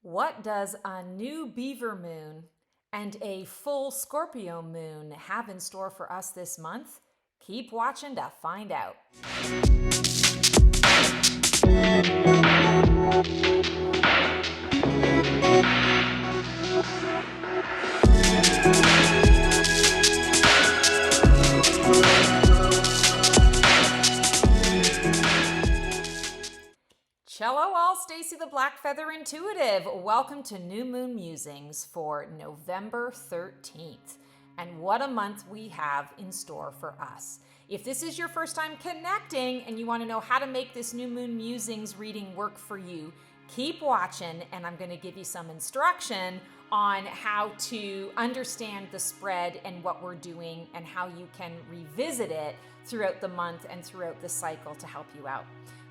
What does a new beaver moon and a full Scorpio moon have in store for us this month? Keep watching to find out. Cello all, Stacy the Black Feather Intuitive. Welcome to New Moon Musings for November 13th. And what a month we have in store for us. If this is your first time connecting and you want to know how to make this New Moon Musings reading work for you, keep watching and I'm going to give you some instruction on how to understand the spread and what we're doing and how you can revisit it throughout the month and throughout the cycle to help you out.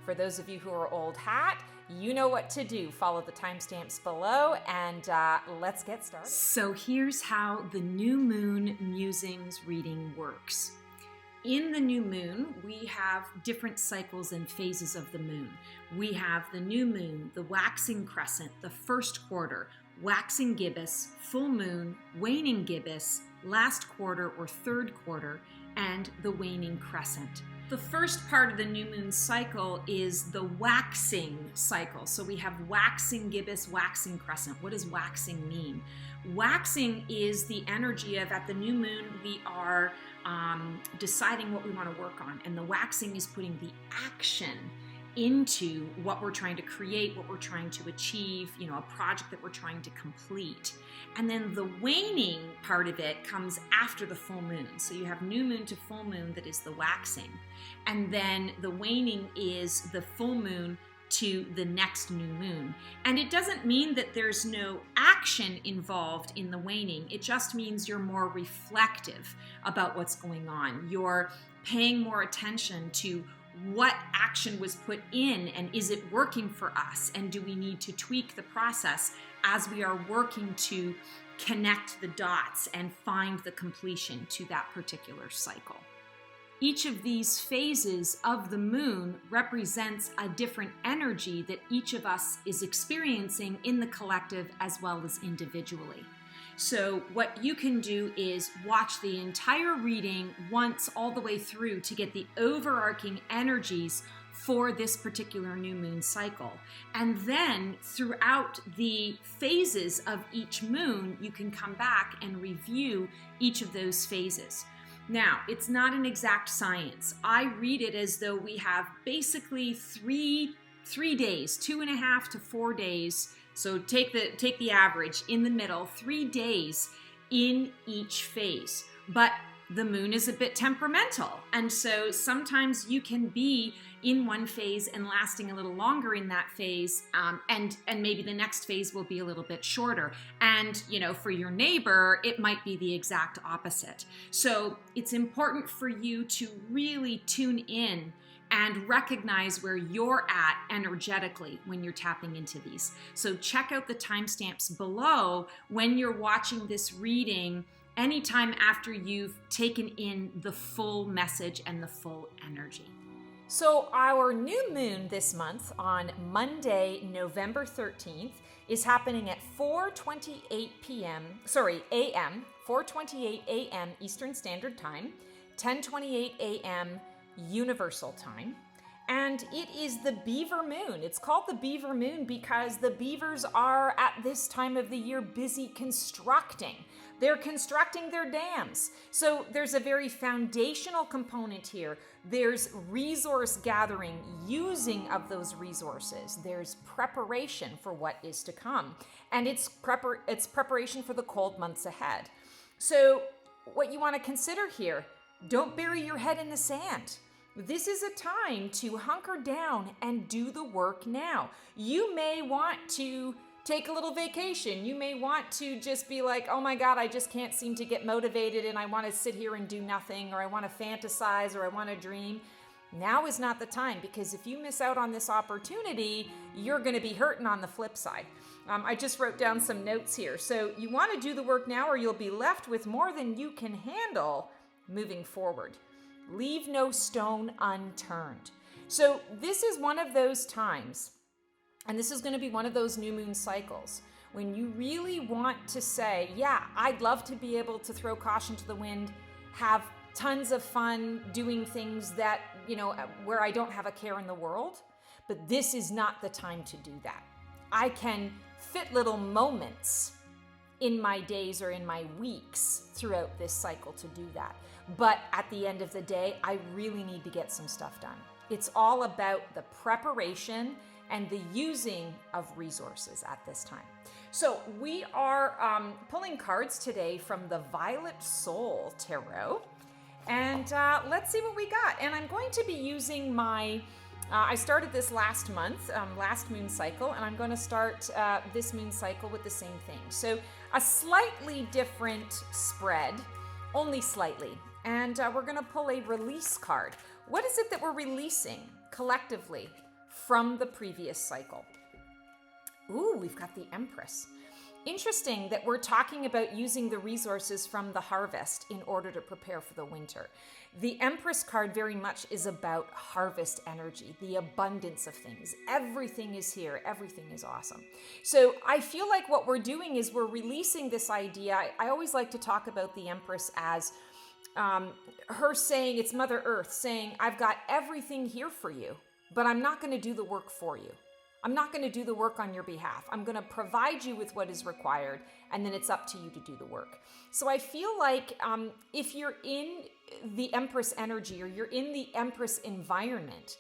For those of you who are old hat, you know what to do. Follow the timestamps below and let's get started. So here's how the New Moon Musings reading works. In the new moon, we have different cycles and phases of the moon. We have the new moon, the waxing crescent, the first quarter, waxing gibbous, full moon, waning gibbous, last quarter or third quarter, and the waning crescent. The first part of the new moon cycle is the waxing cycle. So we have waxing gibbous, waxing crescent. What does waxing mean? Waxing is the energy of at the new moon we are deciding what we want to work on. And the waxing is putting the action into what we're trying to create, what we're trying to achieve, a project that we're trying to complete. And then the waning part of it comes after the full moon. So you have new moon to full moon, that is the waxing. And then the waning is the full moon to the next new moon. And it doesn't mean that there's no action involved in the waning. It just means you're more reflective about what's going on. You're paying more attention to what action was put in and is it working for us, and do we need to tweak the process as we are working to connect the dots and find the completion to that particular cycle. Each of these phases of the moon represents a different energy that each of us is experiencing in the collective as well as individually. So what you can do is watch the entire reading once all the way through to get the overarching energies for this particular new moon cycle. And then throughout the phases of each moon, you can come back and review each of those phases. Now, it's not an exact science. I read it as though we have basically three days, 2.5 to 4 days. So take the average in the middle, 3 days in each phase. But the moon is a bit temperamental. And so sometimes you can be in one phase and lasting a little longer in that phase. And maybe the next phase will be a little bit shorter. And, for your neighbor, it might be the exact opposite. So it's important for you to really tune in and recognize where you're at energetically when you're tapping into these. So check out the timestamps below when you're watching this reading anytime after you've taken in the full message and the full energy. So our new moon this month on Monday, November 13th is happening at 4:28 a.m., 4:28 a.m. Eastern Standard Time, 10:28 a.m. Universal Time, and it is the beaver moon. It's called the beaver moon because the beavers are at this time of the year busy constructing. They're constructing their dams. So there's a very foundational component here. There's resource gathering, using of those resources. There's preparation for what is to come. And it's preparation for the cold months ahead. So what you want to consider here, don't bury your head in the sand. This is a time to hunker down and do the work now. You may want to take a little vacation. You may want to just be like, oh my God, I just can't seem to get motivated and I want to sit here and do nothing, or I want to fantasize, or I want to dream. Now is not the time, because if you miss out on this opportunity, you're going to be hurting on the flip side. I just wrote down some notes here. So you want to do the work now, or you'll be left with more than you can handle moving forward. Leave no stone unturned. So this is one of those times And this is going to be one of those new moon cycles when you really want to say, yeah, I'd love to be able to throw caution to the wind, have tons of fun doing things that, where I don't have a care in the world, but this is not the time to do that. I can fit little moments in my days or in my weeks throughout this cycle to do that. But at the end of the day, I really need to get some stuff done. It's all about the preparation and the using of resources at this time. So we are pulling cards today from the Violet Soul Tarot. And let's see what we got. And I'm going to be using my, I started this last month, last moon cycle, and I'm going to start this moon cycle with the same thing. So a slightly different spread, only slightly. And we're going to pull a release card. What is it that we're releasing collectively from the previous cycle? Ooh, we've got the Empress. Interesting that we're talking about using the resources from the harvest in order to prepare for the winter. The Empress card very much is about harvest energy, the abundance of things. Everything is here. Everything is awesome. So I feel like what we're doing is we're releasing this idea. I always like to talk about the Empress as her saying, it's Mother Earth saying, I've got everything here for you, but I'm not going to do the work for you. I'm not going to do the work on your behalf. I'm going to provide you with what is required, and then it's up to you to do the work. So I feel like if you're in the Empress energy or you're in the Empress environment,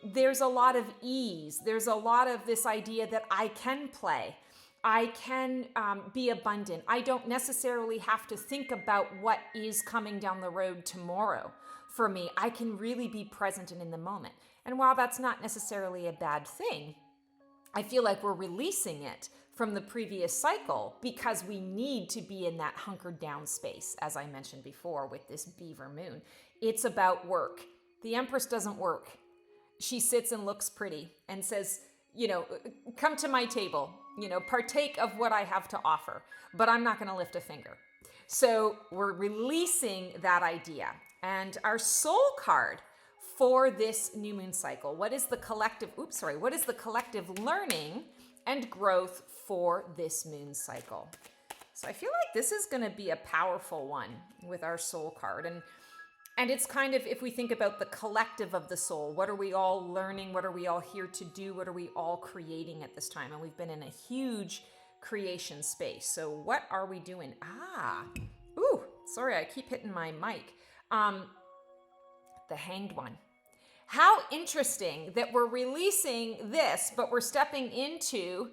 there's a lot of ease. There's a lot of this idea that I can play. I can be abundant. I don't necessarily have to think about what is coming down the road tomorrow for me. I can really be present and in the moment. And while that's not necessarily a bad thing, I feel like we're releasing it from the previous cycle because we need to be in that hunkered down space, as I mentioned before with this beaver moon. It's about work. The Empress doesn't work. She sits and looks pretty and says, come to my table, partake of what I have to offer, but I'm not going to lift a finger. So we're releasing that idea. And our soul card for this new moon cycle, what is the collective learning and growth for this moon cycle? So I feel like this is going to be a powerful one with our soul card. And it's kind of, if we think about the collective of the soul, what are we all learning? What are we all here to do? What are we all creating at this time? And we've been in a huge creation space. So what are we doing? Sorry, I keep hitting my mic. The Hanged One. How interesting that we're releasing this, but we're stepping into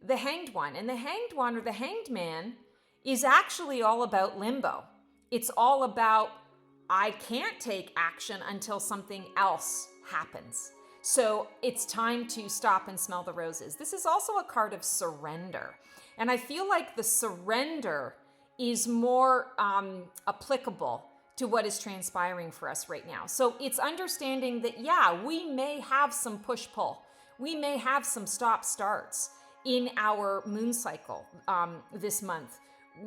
the Hanged One. And the Hanged One, or the Hanged Man, is actually all about limbo. It's all about, I can't take action until something else happens. So it's time to stop and smell the roses. This is also a card of surrender. And I feel like the surrender is more applicable to what is transpiring for us right now. So it's understanding that, we may have some push-pull. We may have some stop-starts in our moon cycle this month.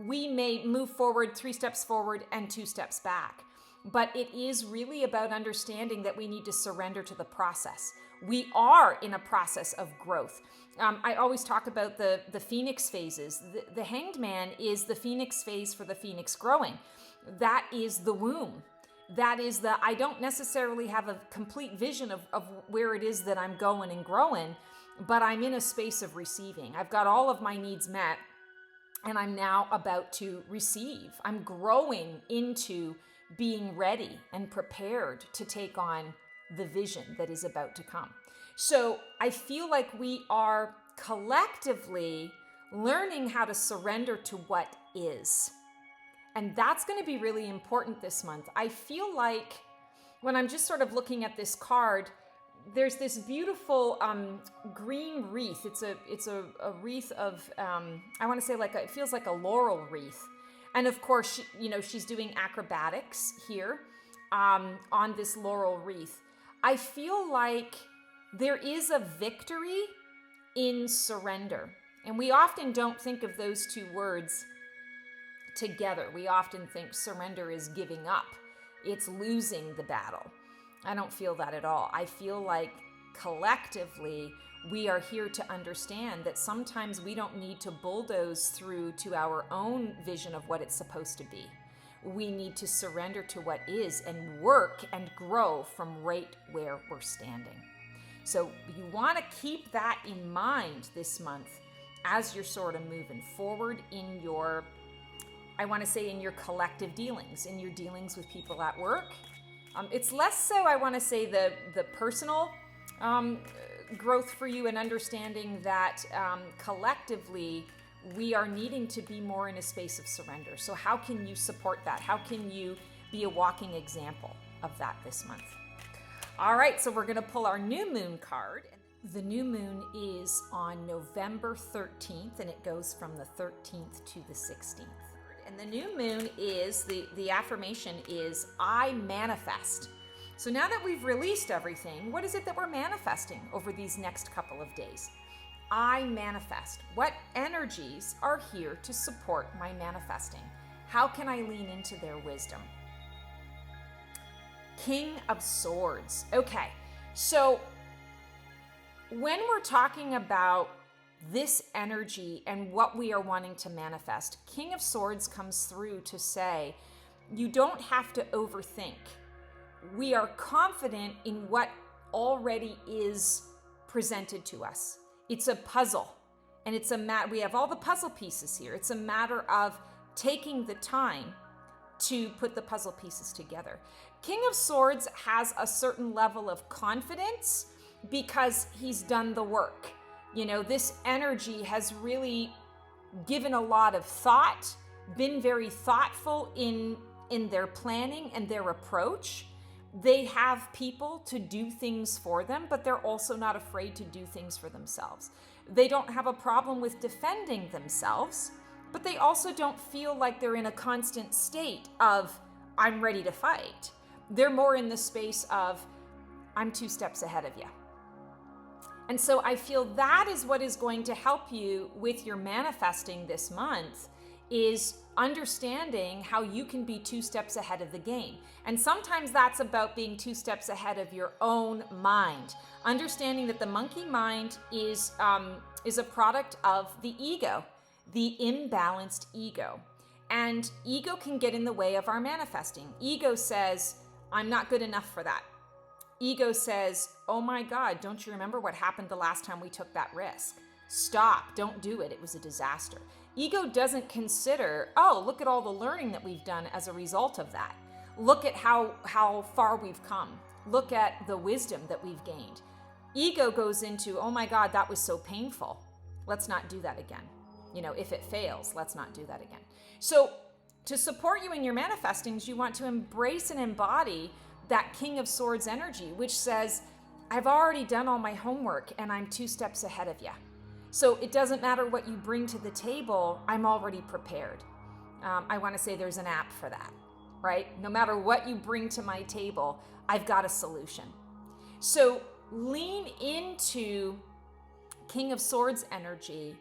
We may move forward 3 steps forward and 2 steps back. But it is really about understanding that we need to surrender to the process. We are in a process of growth. I always talk about the phoenix phases. The Hanged Man is the phoenix phase for the phoenix growing. That is the womb. That is I don't necessarily have a complete vision of where it is that I'm going and growing, but I'm in a space of receiving. I've got all of my needs met, and I'm now about to receive. I'm growing into being ready and prepared to take on the vision that is about to come. So I feel like we are collectively learning how to surrender to what is. And that's going to be really important this month. I feel like when I'm just sort of looking at this card, there's this beautiful green wreath. It's a wreath of, I want to say it feels like a laurel wreath. And of course, she's doing acrobatics here on this laurel wreath. I feel like there is a victory in surrender. And we often don't think of those two words together. We often think surrender is giving up. It's losing the battle. I don't feel that at all. I feel like collectively We are here to understand that sometimes we don't need to bulldoze through to our own vision of what it's supposed to be. We need to surrender to what is and work and grow from right where we're standing. So you want to keep that in mind this month as you're sort of moving forward in your, I want to say, in your collective dealings, in your dealings with people at work. It's less so, I want to say, the personal growth for you, and understanding that collectively we are needing to be more in a space of surrender. So how can you support that? How can you be a walking example of that this month? All right, so we're going to pull our new moon card. The new moon is on November 13th, and it goes from the 13th to the 16th. And the new moon is, the affirmation is, I manifest. So now that we've released everything, what is it that we're manifesting over these next couple of days? I manifest. What energies are here to support my manifesting? How can I lean into their wisdom? King of Swords. Okay, so when we're talking about this energy and what we are wanting to manifest, King of Swords comes through to say, you don't have to overthink. We are confident in what already is presented to us. It's a puzzle, and it's we have all the puzzle pieces here. It's a matter of taking the time to put the puzzle pieces together. King of Swords has a certain level of confidence because he's done the work. You know, this energy has really given a lot of thought, been very thoughtful in their planning and their approach. They have people to do things for them, but they're also not afraid to do things for themselves. They don't have a problem with defending themselves, but they also don't feel like they're in a constant state of, I'm ready to fight. They're more in the space of, I'm 2 steps ahead of you. And so I feel that is what is going to help you with your manifesting this month, is understanding how you can be 2 steps ahead of the game. And sometimes that's about being 2 steps ahead of your own mind. Understanding that the monkey mind is a product of the ego, the imbalanced ego. And ego can get in the way of our manifesting. Ego says, I'm not good enough for that. Ego says, oh my God, don't you remember what happened the last time we took that risk? Stop, don't do it, it was a disaster. Ego doesn't consider, oh, look at all the learning that we've done as a result of that. Look at how far we've come. Look at the wisdom that we've gained. Ego goes into, oh my God, that was so painful. Let's not do that again. You know, if it fails, let's not do that again. So to support you in your manifestings, you want to embrace and embody that King of Swords energy, which says, I've already done all my homework and I'm 2 steps ahead of you. So it doesn't matter what you bring to the table, I'm already prepared. I want to say there's an app for that, right? No matter what you bring to my table, I've got a solution. So lean into King of Swords energy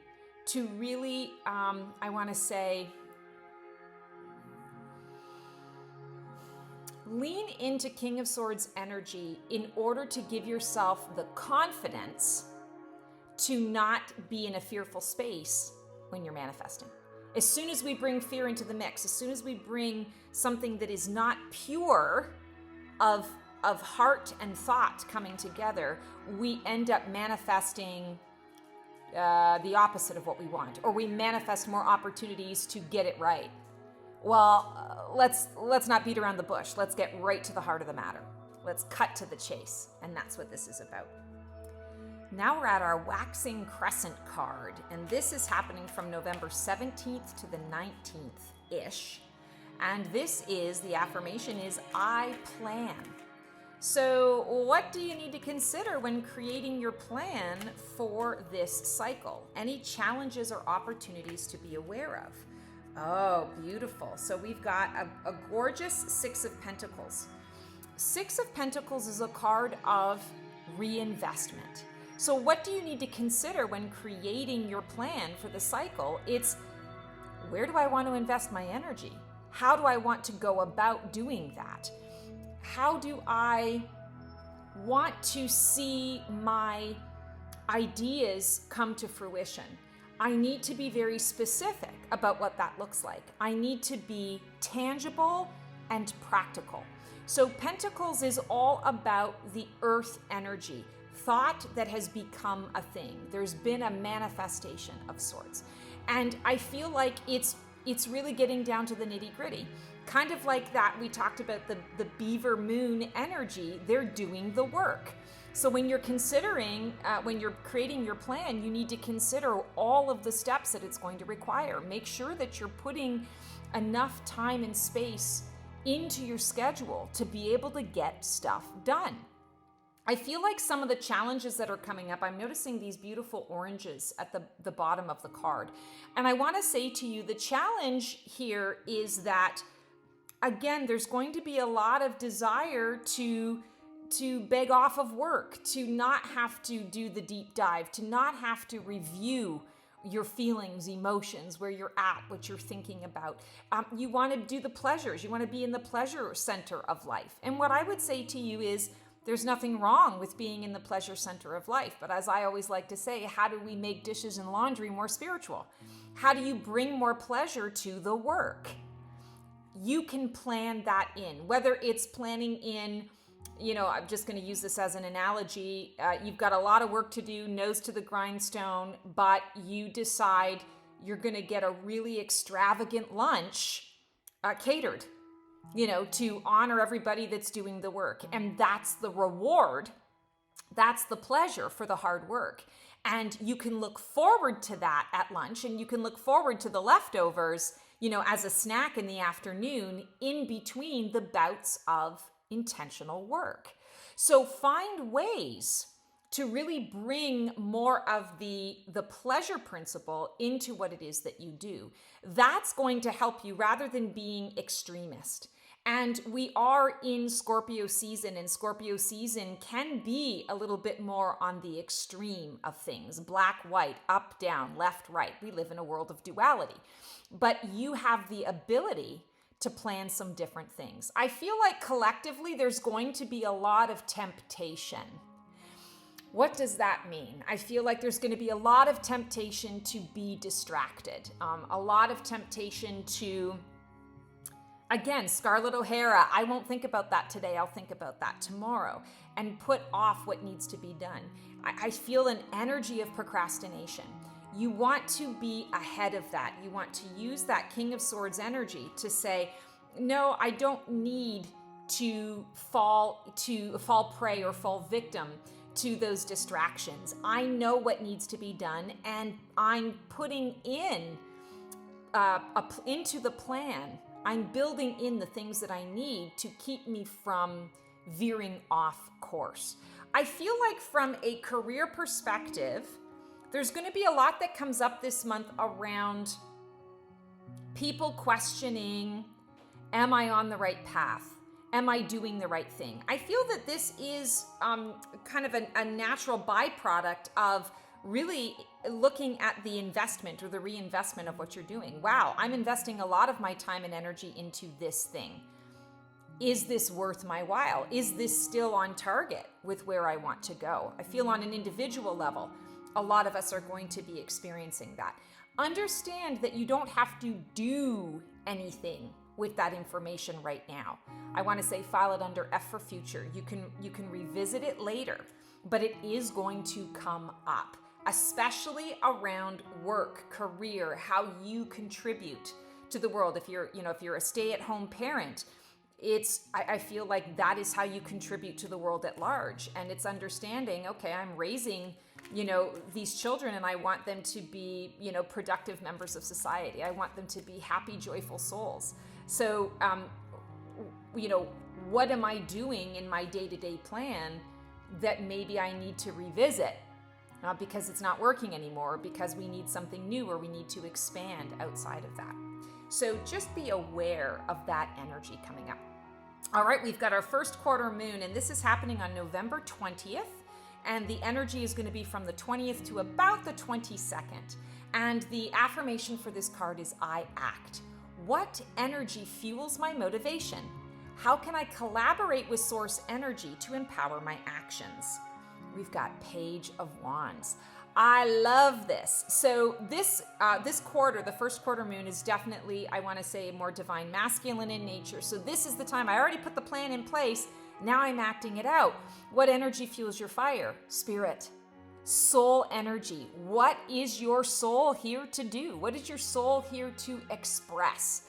to really, I want to say, lean into King of Swords energy in order to give yourself the confidence to not be in a fearful space when you're manifesting. As soon as we bring fear into the mix, as soon as we bring something that is not pure of heart and thought coming together, we end up manifesting the opposite of what we want, or we manifest more opportunities to get it right. Well, let's not beat around the bush. Let's get right to the heart of the matter. Let's cut to the chase, and that's what this is about. Now we're at our Waxing Crescent card, and this is happening from November 17th to the 19th-ish. And this is, the affirmation is, I plan. So what do you need to consider when creating your plan for this cycle? Any challenges or opportunities to be aware of? Oh, beautiful. So we've got a gorgeous 6 of Pentacles. 6 of Pentacles is a card of reinvestment. So what do you need to consider when creating your plan for the cycle? It's, where do I want to invest my energy? How do I want to go about doing that? How do I want to see my ideas come to fruition, I need to be very specific about what that looks like. I need to be tangible and practical. So Pentacles is all about the earth energy, thought that has become a thing. There's been a manifestation of sorts. And I feel like it's really getting down to the nitty-gritty. Kind of like that, we talked about the beaver moon energy, they're doing the work. So when you're considering, when you're creating your plan, you need to consider all of the steps that it's going to require. Make sure that you're putting enough time and space into your schedule to be able to get stuff done. I feel like some of the challenges that are coming up, I'm noticing these beautiful oranges at the bottom of the card. And I want to say to you, the challenge here is that, again, there's going to be a lot of desire to beg off of work, to not have to do the deep dive, to not have to review your feelings, emotions, where you're at, what you're thinking about. You want to do the pleasures. You want to be in the pleasure center of life. And what I would say to you is, there's nothing wrong with being in the pleasure center of life. But as I always like to say, how do we make dishes and laundry more spiritual? How do you bring more pleasure to the work? You can plan that in, whether it's planning in, I'm just going to use this as an analogy. You've got a lot of work to do, nose to the grindstone, but you decide you're going to get a really extravagant lunch catered, to honor everybody that's doing the work. And that's the reward. That's the pleasure for the hard work. And you can look forward to that at lunch, and you can look forward to the leftovers, as a snack in the afternoon in between the bouts of intentional work. So find ways to really bring more of the pleasure principle into what it is that you do. That's going to help you rather than being extremist. And we are in Scorpio season, and Scorpio season can be a little bit more on the extreme of things. Black, white, up, down, left, right. We live in a world of duality. But you have the ability to plan some different things. I feel like collectively there's going to be a lot of temptation. What does that mean? I feel like there's going to be a lot of temptation to be distracted. A lot of temptation to, again, Scarlett O'Hara, I won't think about that today, I'll think about that tomorrow, and put off what needs to be done. I feel an energy of procrastination. You want to be ahead of that. You want to use that King of Swords energy to say, no, I don't need to fall prey or fall victim to those distractions. I know what needs to be done, and I'm putting in into the plan. I'm building in the things that I need to keep me from veering off course. I feel like from a career perspective, there's going to be a lot that comes up this month around people questioning, am I on the right path? Am I doing the right thing? I feel that this is kind of a natural byproduct of really looking at the investment or the reinvestment of what you're doing. Wow, I'm investing a lot of my time and energy into this thing. Is this worth my while? Is this still on target with where I want to go? I feel on an individual level, a lot of us are going to be experiencing that. Understand that you don't have to do anything with that information right now. I want to say file it under F for future. You can revisit it later, but it is going to come up, especially around work, career, how you contribute to the world. If you're a stay-at-home parent, I feel like that is how you contribute to the world at large. And it's understanding, okay, I'm raising, these children, and I want them to be, productive members of society. I want them to be happy, joyful souls. So, what am I doing in my day-to-day plan that maybe I need to revisit because it's not working anymore, because we need something new, or we need to expand outside of that. So just be aware of that energy coming up. All right, we've got our first quarter moon, and this is happening on November 20th. And the energy is going to be from the 20th to about the 22nd. And the affirmation for this card is I act. What energy fuels my motivation? How can I collaborate with source energy to empower my actions? we've got Page of Wands. I love this. So this quarter, the first quarter moon, is definitely, I want to say, more divine masculine in nature. So this is the time. I already put the plan in place. Now I'm acting it out. What energy fuels your fire? Spirit. Soul energy. What is your soul here to do? What is your soul here to express?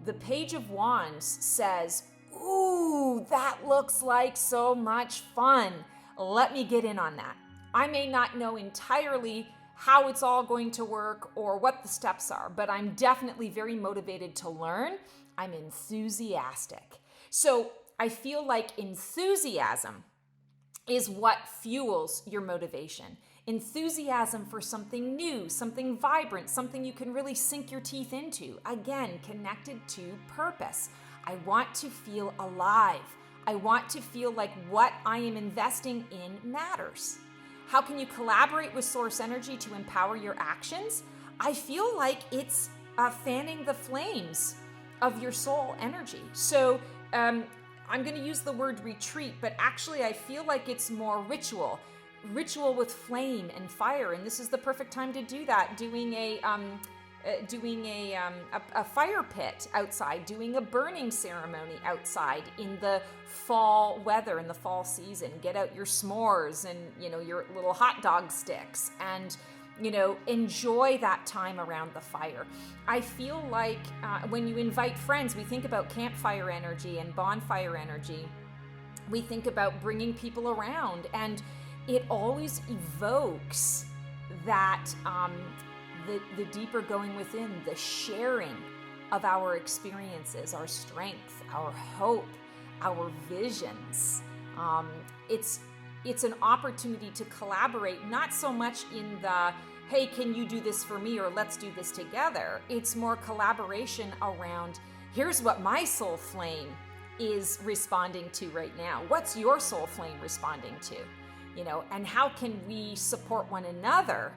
The Page of Wands says, ooh, that looks like so much fun. Let me get in on that. I may not know entirely how it's all going to work or what the steps are, but I'm definitely very motivated to learn. I'm enthusiastic. So I feel like enthusiasm is what fuels your motivation. Enthusiasm for something new, something vibrant, something you can really sink your teeth into. Again, connected to purpose. I want to feel alive. I want to feel like what I am investing in matters. How can you collaborate with source energy to empower your actions? I feel like it's fanning the flames of your soul energy. So I'm going to use the word retreat, but actually I feel like it's more ritual with flame and fire. And this is the perfect time to do that. Doing a fire pit outside, doing a burning ceremony outside in the fall weather, in the fall season. Get out your s'mores and, your little hot dog sticks and, enjoy that time around the fire. I feel like when you invite friends, we think about campfire energy and bonfire energy. We think about bringing people around, and it always evokes that the deeper going within, the sharing of our experiences, our strength, our hope, our visions. It's an opportunity to collaborate, not so much in the, hey, can you do this for me, or let's do this together. It's more collaboration around, here's what my soul flame is responding to right now. What's your soul flame responding to? And how can we support one another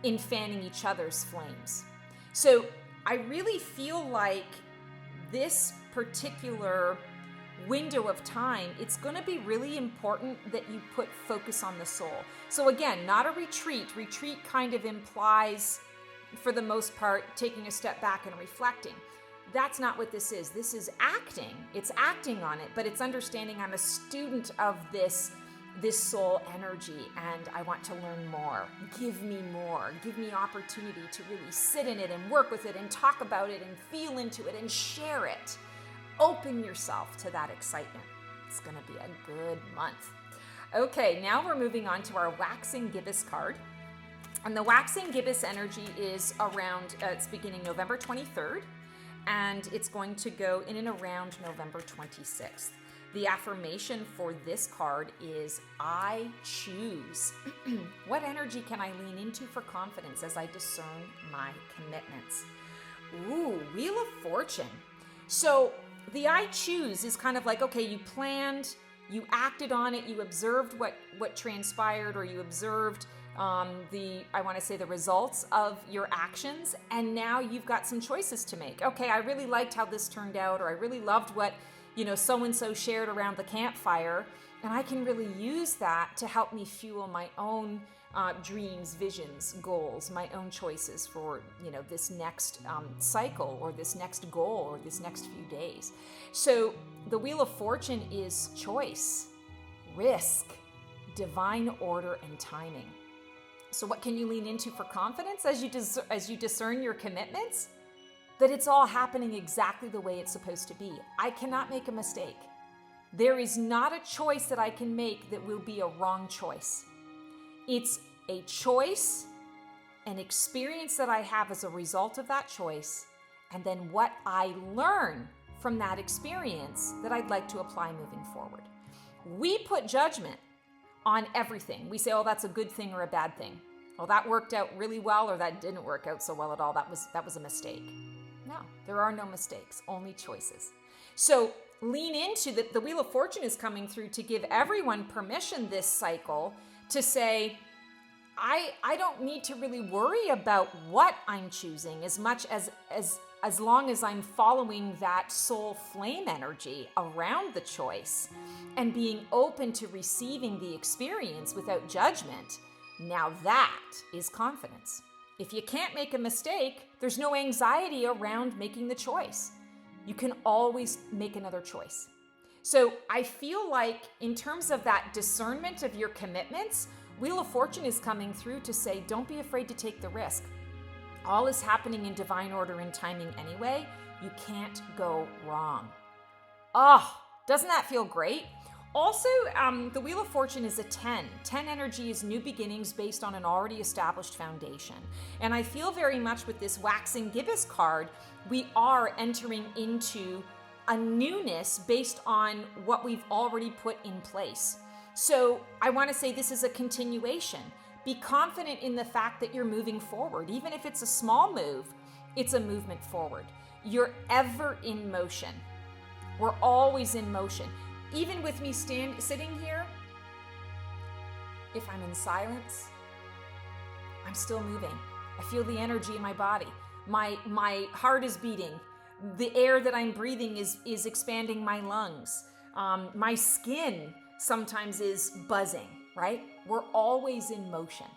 in fanning each other's flames? So I really feel like this particular window of time, it's going to be really important that you put focus on the soul. So again, not a retreat. Retreat kind of implies, for the most part, taking a step back and reflecting. That's not what this is. This is acting. It's acting on it, but it's understanding I'm a student of this soul energy, and I want to learn more. Give me more. Give me opportunity to really sit in it and work with it and talk about it and feel into it and share it. Open yourself to that excitement. It's going to be a good month. Okay, now we're moving on to our Waxing Gibbous card. And the Waxing Gibbous energy is around, it's beginning November 23rd, and it's going to go in and around November 26th. The affirmation for this card is, I choose. What energy can I lean into for confidence as I discern my commitments? Ooh, Wheel of Fortune. So the I choose is kind of like, okay, you planned, you acted on it, you observed what transpired, or you observed the results of your actions, and now you've got some choices to make. Okay, I really liked how this turned out, or I really loved what so-and-so shared around the campfire, and I can really use that to help me fuel my own dreams, visions, goals, my own choices for, this next cycle, or this next goal, or this next few days. So the Wheel of Fortune is choice, risk, divine order, and timing. So what can you lean into for confidence as you discern your commitments? That it's all happening exactly the way it's supposed to be. I cannot make a mistake. There is not a choice that I can make that will be a wrong choice. It's a choice, an experience that I have as a result of that choice, and then what I learn from that experience that I'd like to apply moving forward. We put judgment on everything. We say, oh, that's a good thing or a bad thing. Well, that worked out really well, or that didn't work out so well at all. That was a mistake. No, there are no mistakes, only choices. So lean into the Wheel of Fortune is coming through to give everyone permission this cycle to say, I don't need to really worry about what I'm choosing as much as long as I'm following that soul flame energy around the choice. and being open to receiving the experience without judgment, now that is confidence. If you can't make a mistake, there's no anxiety around making the choice. You can always make another choice. So I feel like in terms of that discernment of your commitments, Wheel of Fortune is coming through to say, don't be afraid to take the risk. All is happening in divine order and timing anyway. You can't go wrong. Oh, doesn't that feel great? Also, the Wheel of Fortune is a 10. 10 energy is new beginnings based on an already established foundation. And I feel very much with this Waxing Gibbous card, we are entering into a newness based on what we've already put in place. So I want to say this is a continuation. Be confident in the fact that you're moving forward. Even if it's a small move, it's a movement forward. You're ever in motion. We're always in motion. Even with me sitting here, if I'm in silence, I'm still moving. I feel the energy in my body. My heart is beating. The air that I'm breathing is expanding my lungs. My skin sometimes is buzzing, right? We're always in motion.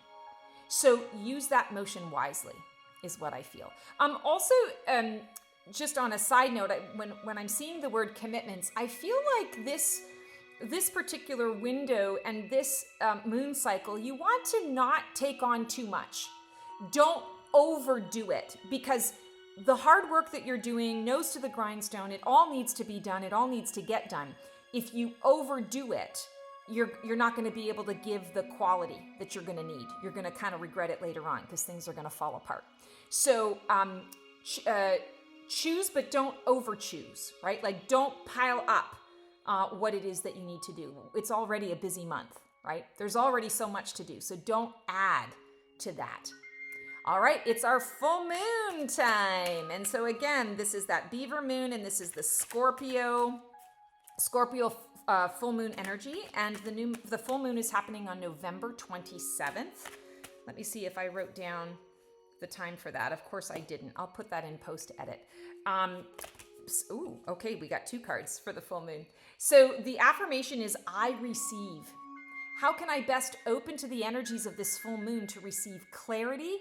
So use that motion wisely is what I feel. Also, just on a side note, when I'm seeing the word commitments, I feel like this particular window and this moon cycle, you want to not take on too much. Don't overdo it, because the hard work that you're doing, nose to the grindstone, it all needs to be done. It all needs to get done. If you overdo it, you're not going to be able to give the quality that you're going to need. You're going to kind of regret it later on because things are going to fall apart. So choose, but don't over choose, right? Like don't pile up what it is that you need to do. It's already a busy month, right? There's already so much to do. So don't add to that. All right, it's our full moon time. And so again, this is that Beaver moon and this is the Scorpio full moon energy. And the full moon is happening on November 27th. Let me see if I wrote down the time for that. Of course I didn't. I'll put that in post edit. Okay, we got 2 cards for the full moon. So the affirmation is I receive. How can I best open to the energies of this full moon to receive clarity,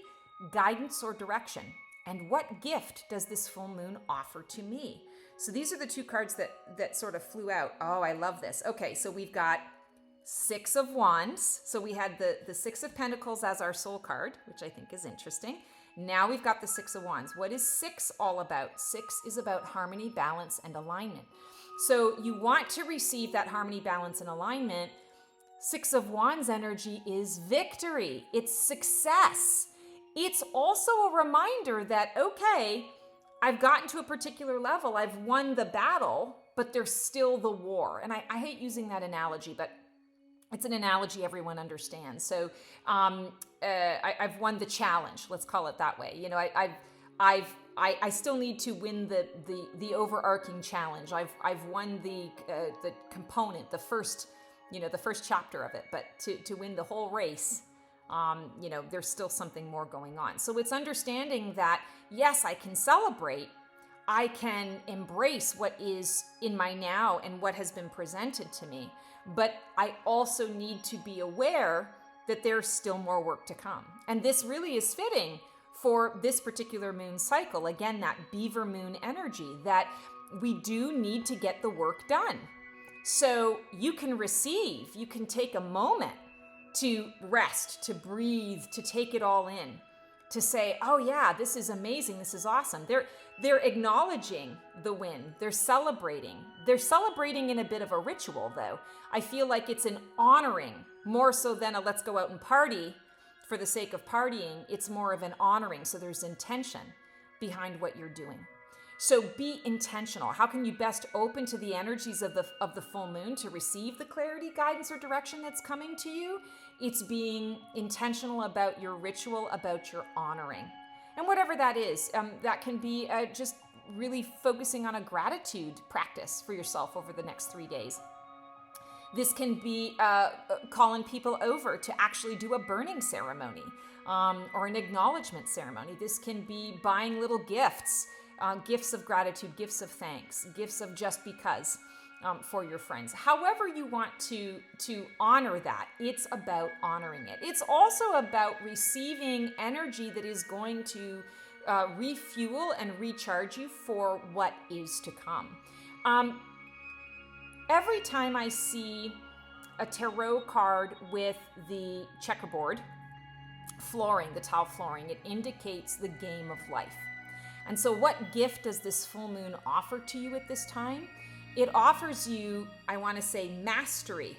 guidance, or direction? And what gift does this full moon offer to me? So these are the 2 cards that sort of flew out. Oh, I love this. Okay, so we've got 6 of Wands. So we had the 6 of Pentacles as our soul card, which I think is interesting. Now we've got the 6 of Wands. What is 6 all about? 6 is about harmony, balance, and alignment. So you want to receive that harmony, balance, and alignment. 6 of Wands energy is victory. It's success. It's also a reminder that, okay, I've gotten to a particular level. I've won the battle, but there's still the war. And I hate using that analogy, but it's an analogy everyone understands. So I've won the challenge. Let's call it that way. You know, I still need to win the overarching challenge. I've won the component, the first chapter of it. But to win the whole race, there's still something more going on. So it's understanding that, yes, I can celebrate. I can embrace what is in my now and what has been presented to me. But I also need to be aware that there's still more work to come. And this really is fitting for this particular moon cycle. Again, that Beaver moon energy, that we do need to get the work done. So you can receive, you can take a moment to rest, to breathe, to take it all in, to say, oh yeah, this is amazing, this is awesome. They're acknowledging the win. They're celebrating. They're celebrating in a bit of a ritual, though. I feel like it's an honoring more so than a let's go out and party for the sake of partying. It's more of an honoring. So there's intention behind what you're doing. So be intentional. How can you best open to the energies of the full moon to receive the clarity, guidance, or direction that's coming to you? It's being intentional about your ritual, about your honoring. And whatever that is, that can be just really focusing on a gratitude practice for yourself over the next 3 days. This can be calling people over to actually do a burning ceremony or an acknowledgement ceremony. This can be buying little gifts, gifts of gratitude, gifts of thanks, gifts of just because. for your friends. However you want to honor that, it's about honoring it. It's also about receiving energy that is going to refuel and recharge you for what is to come. Every time I see a tarot card with the checkerboard flooring, the tile flooring, it indicates the game of life. And so what gift does this full moon offer to you at this time? It offers you, I want to say, mastery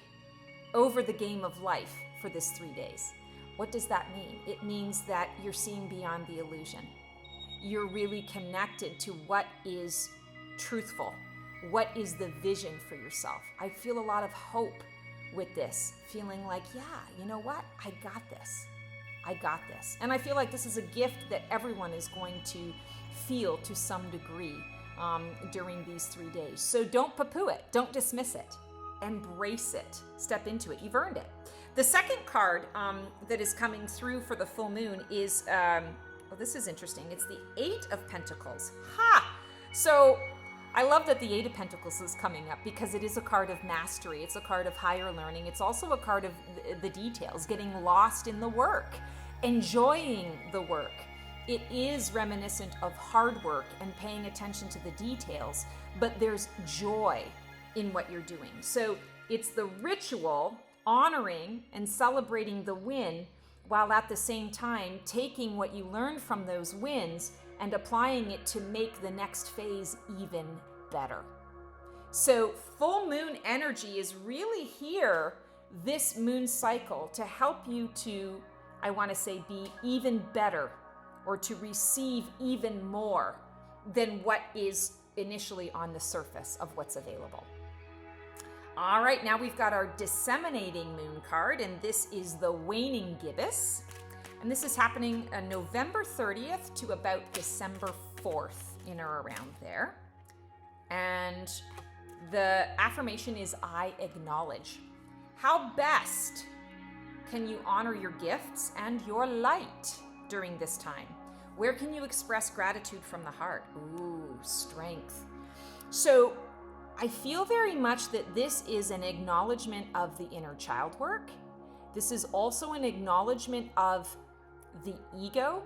over the game of life for this 3 days. What does that mean? It means that you're seeing beyond the illusion. You're really connected to what is truthful. What is the vision for yourself? I feel a lot of hope with this, feeling like, yeah, you know what? I got this. I got this. And I feel like this is a gift that everyone is going to feel to some degree during these 3 days. So don't poo-poo it. Don't dismiss it. Embrace it. Step into it. You've earned it. The second card that is coming through for the full moon is, this is interesting. It's the Eight of Pentacles. Ha! So I love that the Eight of Pentacles is coming up because it is a card of mastery. It's a card of higher learning. It's also a card of the details, getting lost in the work, enjoying the work. It is reminiscent of hard work and paying attention to the details, but there's joy in what you're doing. So it's the ritual, honoring and celebrating the win, while at the same time taking what you learned from those wins and applying it to make the next phase even better. So full moon energy is really here this moon cycle to help you to, I want to say, be even better or to receive even more than what is initially on the surface of what's available. All right, now we've got our Disseminating moon card, and this is the Waning Gibbous. And this is happening November 30th to about December 4th, in or around there. And the affirmation is, I acknowledge. How best can you honor your gifts and your light during this time? Where can you express gratitude from the heart? Ooh, strength. So I feel very much that this is an acknowledgement of the inner child work. This is also an acknowledgement of the ego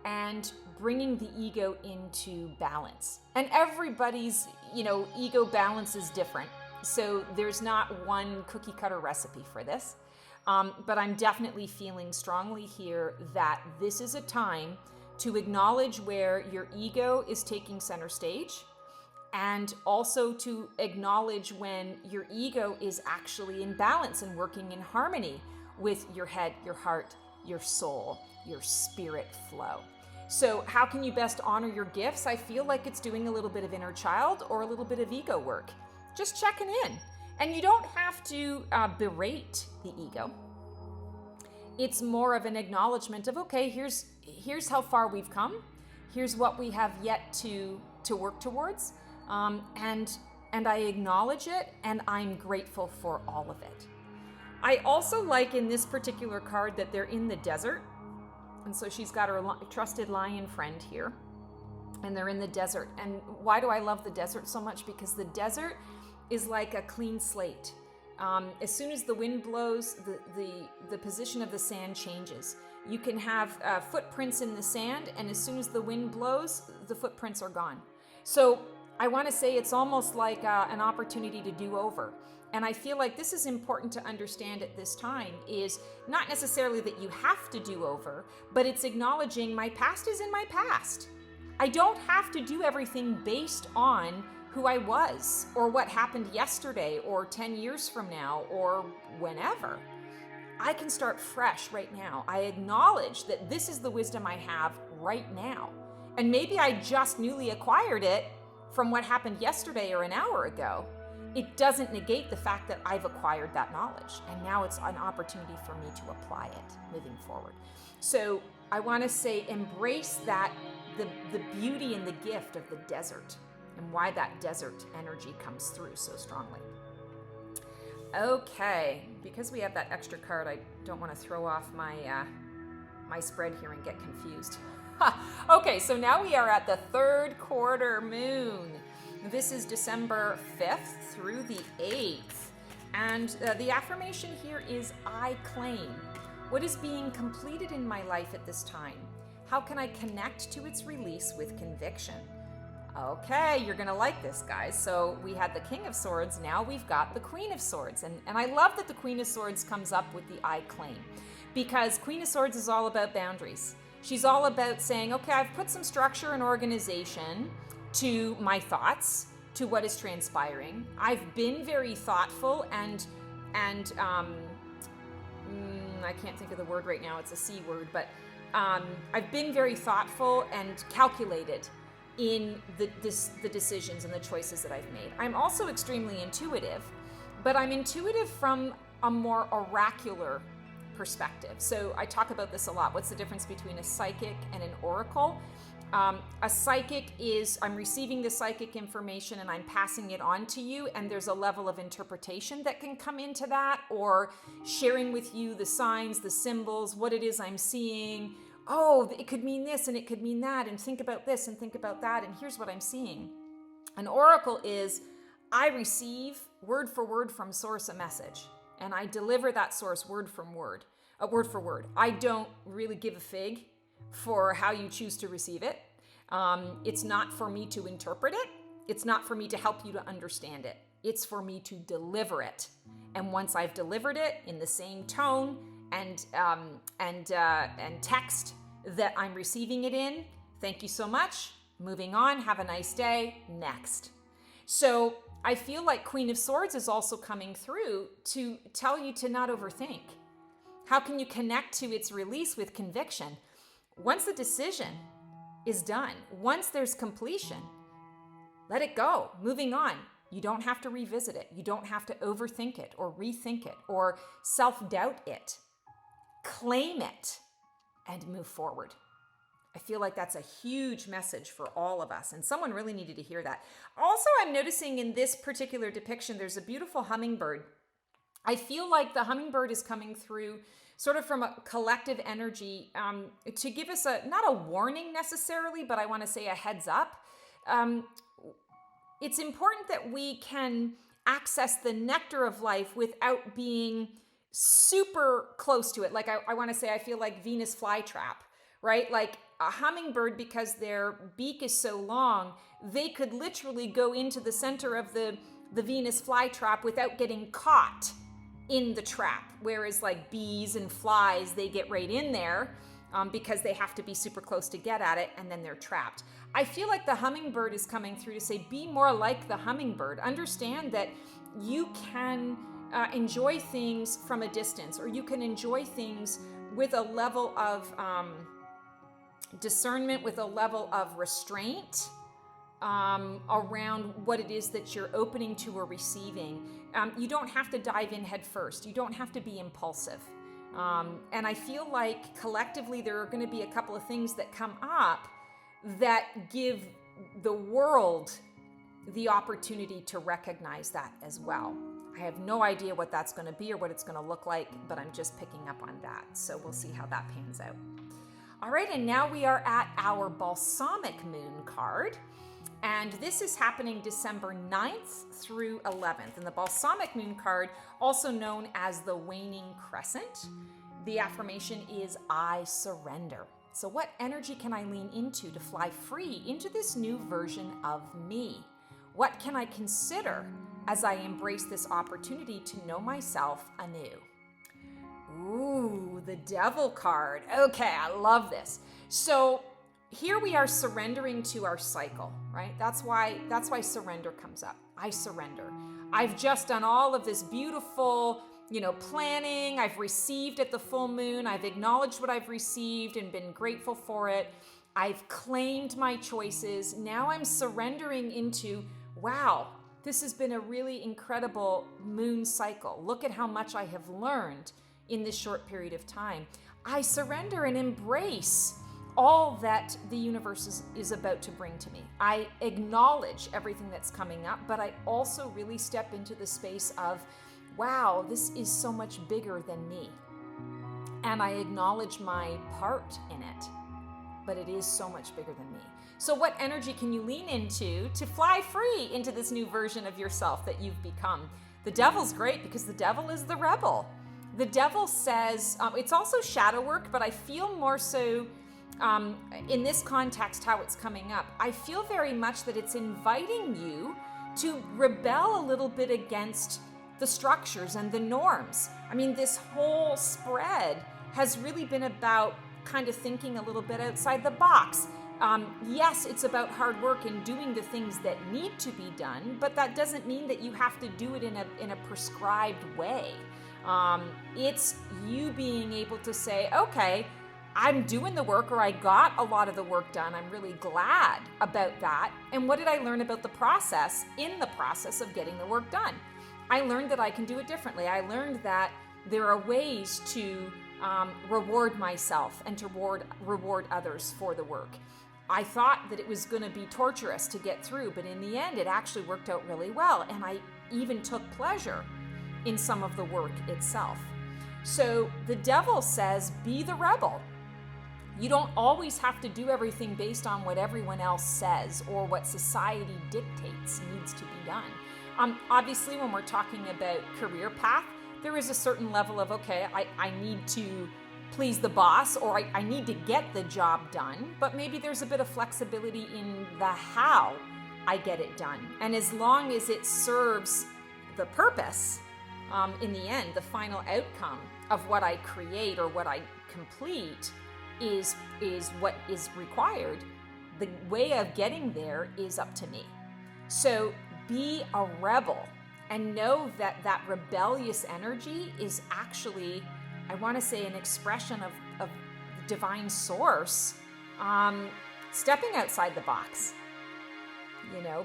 and bringing the ego into balance. And everybody's, ego balance is different. So there's not one cookie cutter recipe for this. But I'm definitely feeling strongly here that this is a time to acknowledge where your ego is taking center stage, and also to acknowledge when your ego is actually in balance and working in harmony with your head, your heart, your soul, your spirit flow. So how can you best honor your gifts? I feel like it's doing a little bit of inner child or a little bit of ego work. Just checking in. And you don't have to berate the ego. It's more of an acknowledgement of, okay, here's how far we've come. Here's what we have yet to work towards. And I acknowledge it, and I'm grateful for all of it. I also like in this particular card that they're in the desert. And so she's got her trusted lion friend here, and they're in the desert. And why do I love the desert so much? Because the desert is like a clean slate. As soon as the wind blows, the position of the sand changes. You can have footprints in the sand, and as soon as the wind blows, the footprints are gone. So I want to say it's almost like an opportunity to do over. And I feel like this is important to understand at this time, is not necessarily that you have to do over, but it's acknowledging my past is in my past. I don't have to do everything based on who I was or what happened yesterday or 10 years from now or whenever. I can start fresh right now. I acknowledge that this is the wisdom I have right now. And maybe I just newly acquired it from what happened yesterday or an hour ago. It doesn't negate the fact that I've acquired that knowledge, and now it's an opportunity for me to apply it moving forward. So I want to say embrace that, the beauty and the gift of the desert, and why that desert energy comes through so strongly. Okay, because we have that extra card, I don't want to throw off my my spread here and get confused. Okay, so now we are at the third quarter moon. This is December 5th through the 8th. And the affirmation here is, I claim. What is being completed in my life at this time? How can I connect to its release with conviction? Okay, you're going to like this, guys. So we had the King of Swords. Now we've got the Queen of Swords. And I love that the Queen of Swords comes up with the I claim, because Queen of Swords is all about boundaries. She's all about saying, okay, I've put some structure and organization to my thoughts, to what is transpiring. I've been very thoughtful and I can't think of the word right now. It's a C word, but I've been very thoughtful and calculated in the decisions and the choices that I've made. I'm also extremely intuitive, but I'm intuitive from a more oracular perspective. So I talk about this a lot. What's the difference between a psychic and an oracle? A psychic is, I'm receiving the psychic information and I'm passing it on to you, and there's a level of interpretation that can come into that, or sharing with you the signs, the symbols, what it is I'm seeing. Oh, it could mean this and it could mean that, and think about this and think about that, and here's what I'm seeing. An oracle is, I receive word for word from source a message, and I deliver that source word for word. I don't really give a fig for how you choose to receive it. It's not for me to interpret it. It's not for me to help you to understand it. It's for me to deliver it. And once I've delivered it in the same tone and text that I'm receiving it in, thank you so much. Moving on. Have a nice day. Next. So I feel like Queen of Swords is also coming through to tell you to not overthink. How can you connect to its release with conviction? Once the decision is done, once there's completion, let it go. Moving on. You don't have to revisit it. You don't have to overthink it or rethink it or self-doubt it. Claim it and move forward. I feel like that's a huge message for all of us, and someone really needed to hear that. Also, I'm noticing in this particular depiction, there's a beautiful hummingbird. I feel like the hummingbird is coming through sort of from a collective energy to give us not a warning necessarily, but I want to say a heads up. It's important that we can access the nectar of life without being super close to it. Like I want to say, I feel like Venus flytrap, right? Like a hummingbird, because their beak is so long, they could literally go into the center of the Venus flytrap without getting caught in the trap. Whereas like bees and flies, they get right in there because they have to be super close to get at it, and then they're trapped. I feel like the hummingbird is coming through to say, be more like the hummingbird. Understand that you can enjoy things from a distance, or you can enjoy things with a level of discernment, with a level of restraint around what it is that you're opening to or receiving. You don't have to dive in head first. You don't have to be impulsive. And I feel like collectively there are going to be a couple of things that come up that give the world the opportunity to recognize that as well. I have no idea what that's going to be or what it's going to look like, but I'm just picking up on that. So we'll see how that pans out. All right, and now we are at our Balsamic Moon card. And this is happening December 9th through 11th. And the Balsamic Moon card, also known as the Waning Crescent, the affirmation is, I surrender. So what energy can I lean into to fly free into this new version of me? What can I consider as I embrace this opportunity to know myself anew? Ooh, the Devil card. Okay, I love this. So here we are surrendering to our cycle, right? That's why surrender comes up. I surrender. I've just done all of this beautiful, planning. I've received at the full moon. I've acknowledged what I've received and been grateful for it. I've claimed my choices. Now I'm surrendering into, wow, this has been a really incredible moon cycle. Look at how much I have learned in this short period of time. I surrender and embrace all that the universe is about to bring to me. I acknowledge everything that's coming up, but I also really step into the space of, wow, this is so much bigger than me. And I acknowledge my part in it. but it is so much bigger than me. So what energy can you lean into to fly free into this new version of yourself that you've become? The devil's great because the devil is the rebel. The devil says, it's also shadow work, but I feel more so in this context, how it's coming up, I feel very much that it's inviting you to rebel a little bit against the structures and the norms. I mean, this whole spread has really been about kind of thinking a little bit outside the box. Yes, it's about hard work and doing the things that need to be done, but that doesn't mean that you have to do it in a prescribed way. It's you being able to say, okay, I'm doing the work, or I got a lot of the work done. I'm really glad about that. And what did I learn about the process in the process of getting the work done? I learned that I can do it differently. I learned that there are ways to reward myself and to reward others for the work. I thought that it was going to be torturous to get through, but in the end, it actually worked out really well. And I even took pleasure in some of the work itself. So the devil says, be the rebel. You don't always have to do everything based on what everyone else says or what society dictates needs to be done. Obviously, when we're talking about career path, there is a certain level of, okay, I need to please the boss, or I need to get the job done, but maybe there's a bit of flexibility in the how I get it done. And as long as it serves the purpose, in the end, the final outcome of what I create or what I complete is what is required. The way of getting there is up to me. So be a rebel and know that that rebellious energy is actually, I want to say, an expression of divine source, stepping outside the box,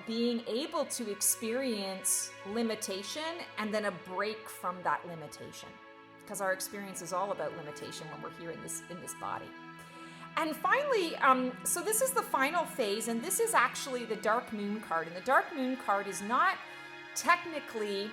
being able to experience limitation and then a break from that limitation. Because our experience is all about limitation when we're here in this body. And finally, so this is the final phase, and this is actually the Dark Moon card. And the Dark Moon card is not technically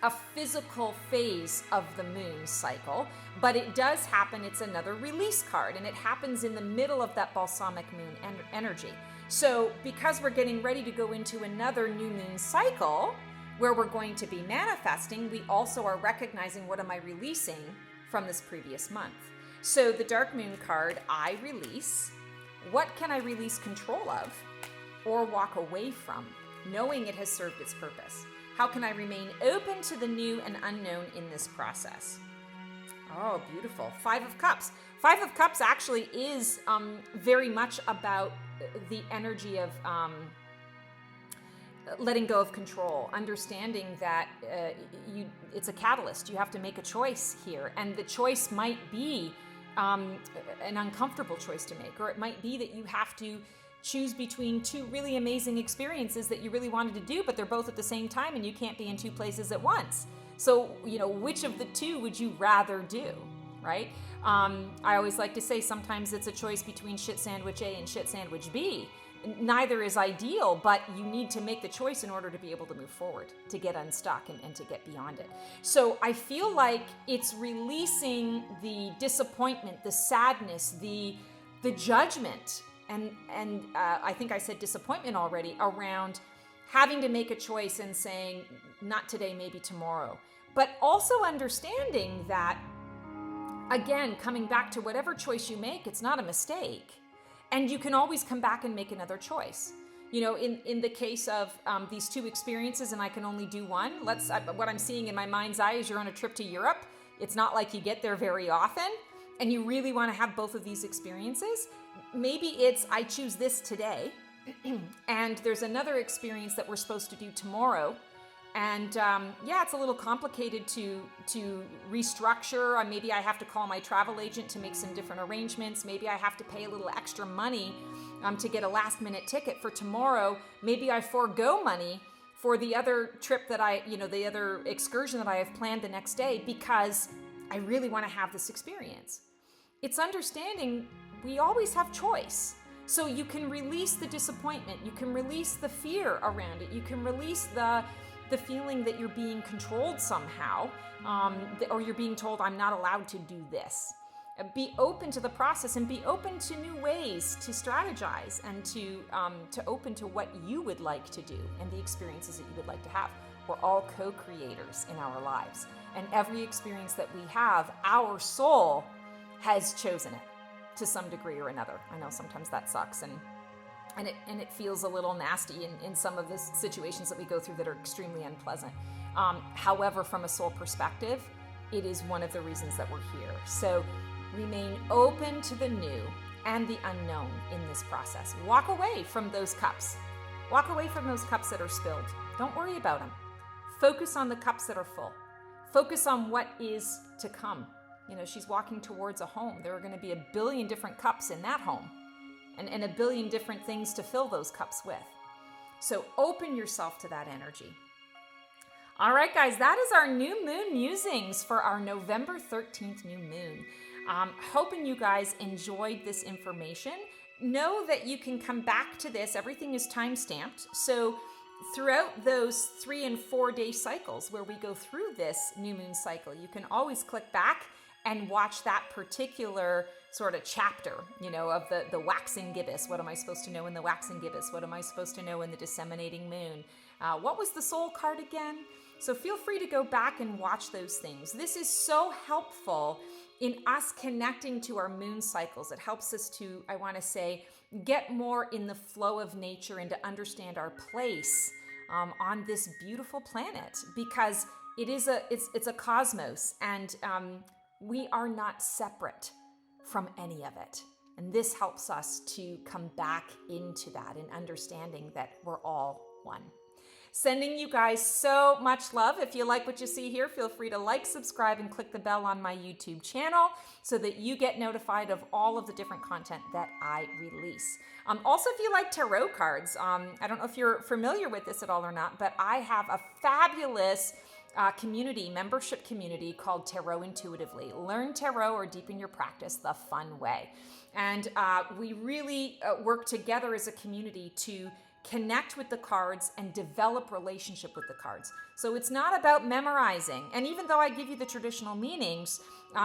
a physical phase of the moon cycle, but it does happen. It's another release card, and it happens in the middle of that Balsamic moon energy. So because we're getting ready to go into another new moon cycle, where we're going to be manifesting, we also are recognizing, what am I releasing from this previous month? So the Dark Moon card, I release. What can I release control of or walk away from, knowing it has served its purpose? How can I remain open to the new and unknown in this process? Oh, beautiful. Five of Cups. Five of Cups actually is very much about the energy of letting go of control, understanding that it's a catalyst. You have to make a choice here, and the choice might be an uncomfortable choice to make, or it might be that you have to choose between two really amazing experiences that you really wanted to do, but they're both at the same time, and you can't be in two places at once. So, which of the two would you rather do, right? I always like to say sometimes it's a choice between shit sandwich A and shit sandwich B. Neither is ideal, but you need to make the choice in order to be able to move forward, to get unstuck and to get beyond it. So I feel like it's releasing the disappointment, the sadness, the judgment, and I think I said disappointment already, around having to make a choice and saying, not today, maybe tomorrow. But also understanding that, again, coming back to whatever choice you make, it's not a mistake. And you can always come back and make another choice. In the case of these two experiences, and I can only do one, what I'm seeing in my mind's eye is you're on a trip to Europe. It's not like you get there very often, and you really want to have both of these experiences. Maybe it's, I choose this today, and there's another experience that we're supposed to do tomorrow. And it's a little complicated to restructure. Maybe I have to call my travel agent to make some different arrangements. Maybe I have to pay a little extra money to get a last minute ticket for tomorrow. Maybe I forego money for the other trip that the other excursion that I have planned the next day because I really want to have this experience. It's understanding we always have choice. So you can release the disappointment. You can release the fear around it. You can release the feeling that you're being controlled somehow, or you're being told, I'm not allowed to do this. be open to the process and be open to new ways to strategize and to open to what you would like to do and the experiences that you would like to have. We're all co-creators in our lives, and every experience that we have, our soul has chosen it to some degree or another. I know sometimes that sucks, and it feels a little nasty in some of the situations that we go through that are extremely unpleasant. However, from a soul perspective, it is one of the reasons that we're here. So remain open to the new and the unknown in this process. Walk away from those cups. Walk away from those cups that are spilled. Don't worry about them. Focus on the cups that are full. Focus on what is to come. You know, she's walking towards a home. There are going to be a billion different cups in that home and a billion different things to fill those cups with. So open yourself to that energy. All right, guys, that is our new moon musings for our November 13th new moon. Hoping you guys enjoyed this information. Know that you can come back to this. Everything is time-stamped. So throughout those 3 and 4 day cycles where we go through this new moon cycle, you can always click back and watch that particular sort of chapter, you know, of the waxing gibbous. What am I supposed to know in the waxing gibbous? What am I supposed to know in the disseminating moon? What was the soul card again? So feel free to go back and watch those things. This is so helpful in us connecting to our moon cycles. It helps us to, I want to say, get more in the flow of nature and to understand our place on this beautiful planet, because it's a cosmos, and we are not separate from any of it. And this helps us to come back into that and understanding that we're all one. Sending you guys so much love. If you like what you see here, feel free to like, subscribe, and click the bell on my YouTube channel so that you get notified of all of the different content that I release. Also, if you like tarot cards, I don't know if you're familiar with this at all or not, but I have a fabulous membership community called Tarot Intuitively. Learn tarot or deepen your practice the fun way. And we really work together as a community to connect with the cards and develop relationship with the cards. So it's not about memorizing. And even though I give you the traditional meanings,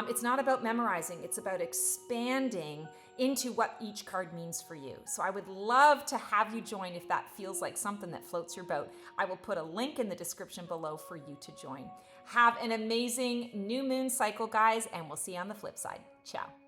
it's not about memorizing. It's about expanding into what each card means for you. So I would love to have you join if that feels like something that floats your boat. I will put a link in the description below for you to join. Have an amazing new moon cycle, guys, and we'll see you on the flip side. Ciao.